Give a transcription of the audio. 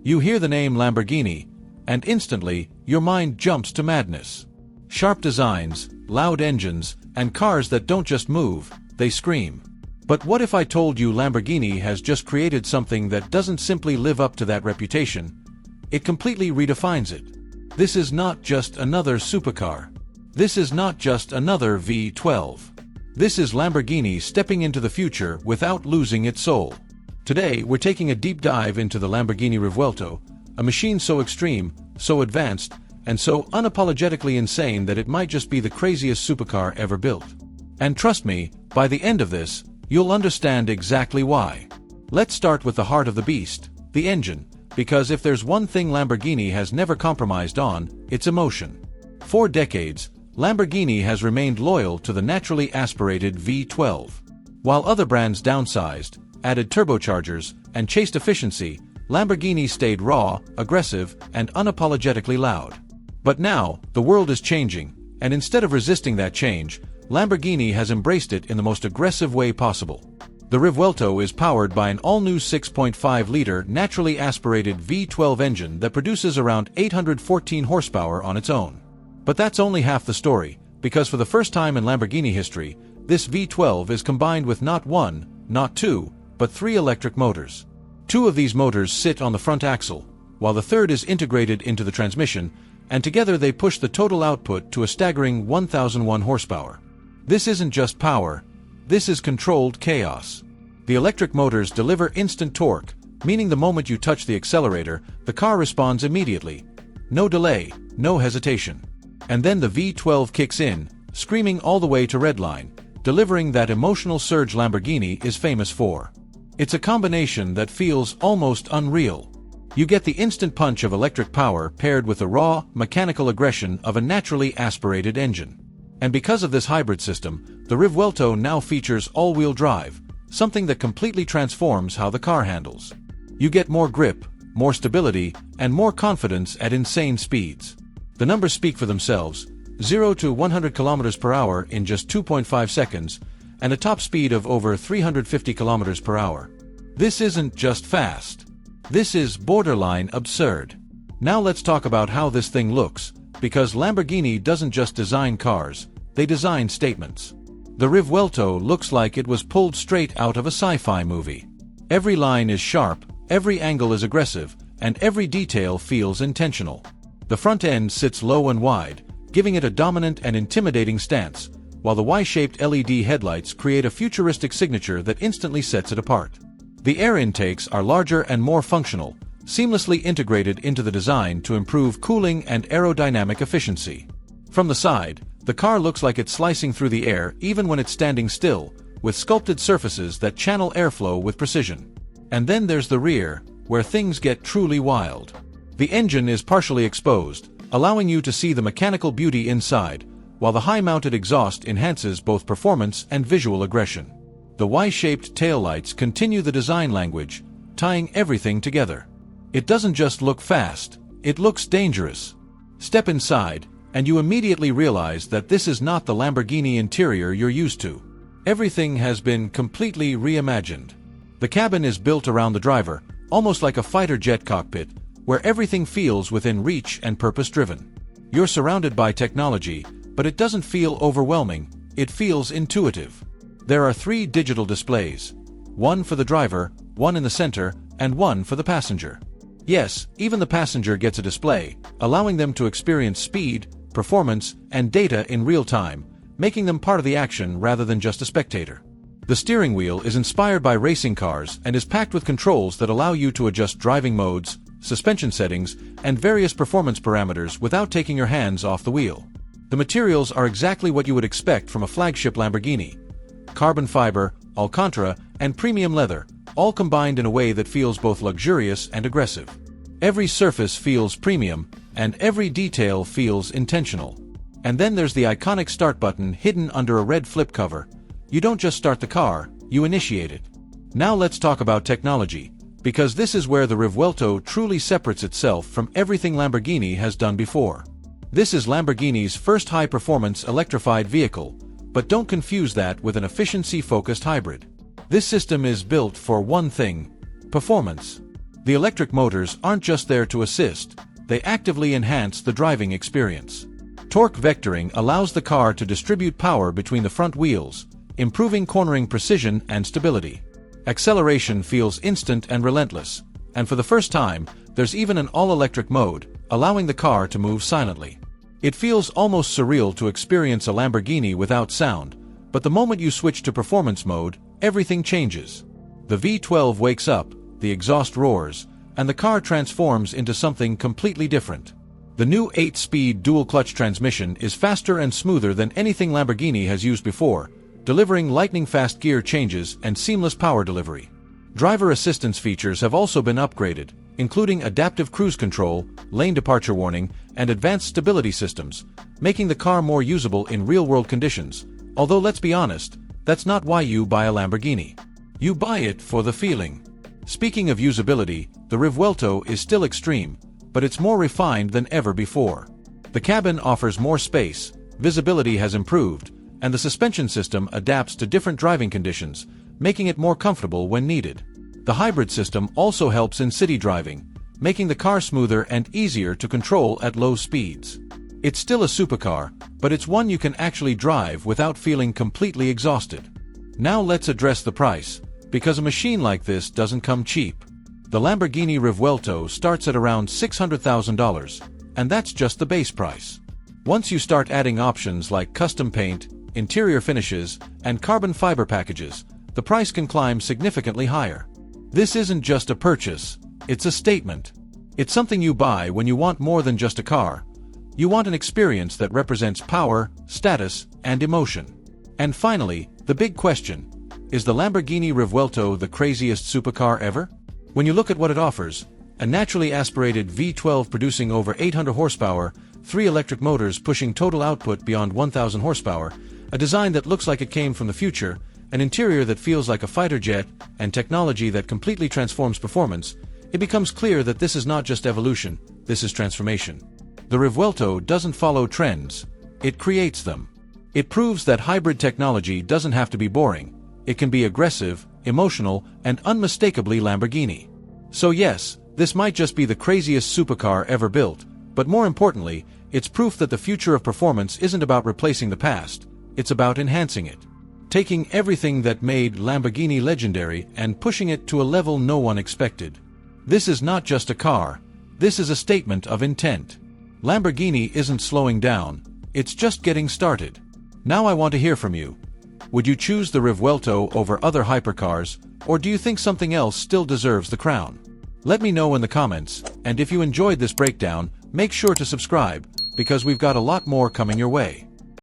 You hear the name Lamborghini, and instantly, your mind jumps to madness. Sharp designs, loud engines, and cars that don't just move, they scream. But what if I told you Lamborghini has just created something that doesn't simply live up to that reputation? It completely redefines it. This is not just another supercar. This is not just another V12. This is Lamborghini stepping into the future without losing its soul. Today, we're taking a deep dive into the Lamborghini Revuelto, a machine so extreme, so advanced, and so unapologetically insane that it might just be the craziest supercar ever built. And trust me, by the end of this, you'll understand exactly why. Let's start with the heart of the beast, the engine, because if there's one thing Lamborghini has never compromised on, it's emotion. For decades, Lamborghini has remained loyal to the naturally aspirated V12. While other brands downsized, added turbochargers, and chased efficiency, Lamborghini stayed raw, aggressive, and unapologetically loud. But now, the world is changing, and instead of resisting that change, Lamborghini has embraced it in the most aggressive way possible. The Revuelto is powered by an all-new 6.5-liter naturally aspirated V12 engine that produces around 814 horsepower on its own. But that's only half the story, because for the first time in Lamborghini history, this V12 is combined with not one, not two, but three electric motors. Two of these motors sit on the front axle, while the third is integrated into the transmission, and together they push the total output to a staggering 1,001 horsepower. This isn't just power, this is controlled chaos. The electric motors deliver instant torque, meaning the moment you touch the accelerator, the car responds immediately. No delay, no hesitation. And then the V12 kicks in, screaming all the way to redline, delivering that emotional surge Lamborghini is famous for. It's a combination that feels almost unreal. You get the instant punch of electric power paired with the raw, mechanical aggression of a naturally aspirated engine. And because of this hybrid system, the Revuelto now features all-wheel drive, something that completely transforms how the car handles. You get more grip, more stability, and more confidence at insane speeds. The numbers speak for themselves: 0 to 100 km per hour in just 2.5 seconds, and a top speed of over 350 km per hour. This isn't just fast. This is borderline absurd. Now let's talk about how this thing looks, because Lamborghini doesn't just design cars, they design statements. The Revuelto looks like it was pulled straight out of a sci-fi movie. Every line is sharp, every angle is aggressive, and every detail feels intentional. The front end sits low and wide, giving it a dominant and intimidating stance, while the Y-shaped LED headlights create a futuristic signature that instantly sets it apart. The air intakes are larger and more functional, seamlessly integrated into the design to improve cooling and aerodynamic efficiency. From the side, the car looks like it's slicing through the air even when it's standing still, with sculpted surfaces that channel airflow with precision. And then there's the rear, where things get truly wild. The engine is partially exposed, allowing you to see the mechanical beauty inside, while the high-mounted exhaust enhances both performance and visual aggression. The Y-shaped taillights continue the design language, tying everything together. It doesn't just look fast, it looks dangerous. Step inside, and you immediately realize that this is not the Lamborghini interior you're used to. Everything has been completely reimagined. The cabin is built around the driver, almost like a fighter jet cockpit, where everything feels within reach and purpose-driven. You're surrounded by technology, but it doesn't feel overwhelming, it feels intuitive. There are 3 digital displays, one for the driver, one in the center, and one for the passenger. Yes, even the passenger gets a display, allowing them to experience speed, performance, and data in real time, making them part of the action rather than just a spectator. The steering wheel is inspired by racing cars and is packed with controls that allow you to adjust driving modes, suspension settings, and various performance parameters without taking your hands off the wheel. The materials are exactly what you would expect from a flagship Lamborghini: carbon fiber, Alcantara, and premium leather, all combined in a way that feels both luxurious and aggressive. Every surface feels premium, and every detail feels intentional. And then there's the iconic start button hidden under a red flip cover. You don't just start the car, you initiate it. Now let's talk about technology, because this is where the Revuelto truly separates itself from everything Lamborghini has done before. This is Lamborghini's first high-performance electrified vehicle, but don't confuse that with an efficiency-focused hybrid. This system is built for one thing: performance. The electric motors aren't just there to assist, they actively enhance the driving experience. Torque vectoring allows the car to distribute power between the front wheels, improving cornering precision and stability. Acceleration feels instant and relentless, and for the first time, there's even an all-electric mode, allowing the car to move silently. It feels almost surreal to experience a Lamborghini without sound, but the moment you switch to performance mode, everything changes. The V12 wakes up, the exhaust roars, and the car transforms into something completely different. The new 8-speed dual-clutch transmission is faster and smoother than anything Lamborghini has used before, delivering lightning-fast gear changes and seamless power delivery. Driver assistance features have also been upgraded, including adaptive cruise control, lane departure warning, and advanced stability systems, making the car more usable in real-world conditions. Although let's be honest, that's not why you buy a Lamborghini. You buy it for the feeling. Speaking of usability, the Revuelto is still extreme, but it's more refined than ever before. The cabin offers more space, visibility has improved, and the suspension system adapts to different driving conditions, making it more comfortable when needed. The hybrid system also helps in city driving, making the car smoother and easier to control at low speeds. It's still a supercar, but it's one you can actually drive without feeling completely exhausted. Now let's address the price, because a machine like this doesn't come cheap. The Lamborghini Revuelto starts at around $600,000, and that's just the base price. Once you start adding options like custom paint, interior finishes, and carbon fiber packages, the price can climb significantly higher. This isn't just a purchase, it's a statement. It's something you buy when you want more than just a car. You want an experience that represents power, status, and emotion. And finally, the big question: is the Lamborghini Revuelto the craziest supercar ever? When you look at what it offers, a naturally aspirated V12 producing over 800 horsepower, 3 electric motors pushing total output beyond 1,000 horsepower, a design that looks like it came from the future, an interior that feels like a fighter jet, and technology that completely transforms performance, it becomes clear that this is not just evolution, this is transformation. The Revuelto doesn't follow trends, it creates them. It proves that hybrid technology doesn't have to be boring. It can be aggressive, emotional, and unmistakably Lamborghini. So yes, this might just be the craziest supercar ever built, but more importantly, it's proof that the future of performance isn't about replacing the past, it's about enhancing it. Taking everything that made Lamborghini legendary and pushing it to a level no one expected. This is not just a car, this is a statement of intent. Lamborghini isn't slowing down, it's just getting started. Now I want to hear from you. Would you choose the Revuelto over other hypercars, or do you think something else still deserves the crown? Let me know in the comments, and if you enjoyed this breakdown, make sure to subscribe, because we've got a lot more coming your way.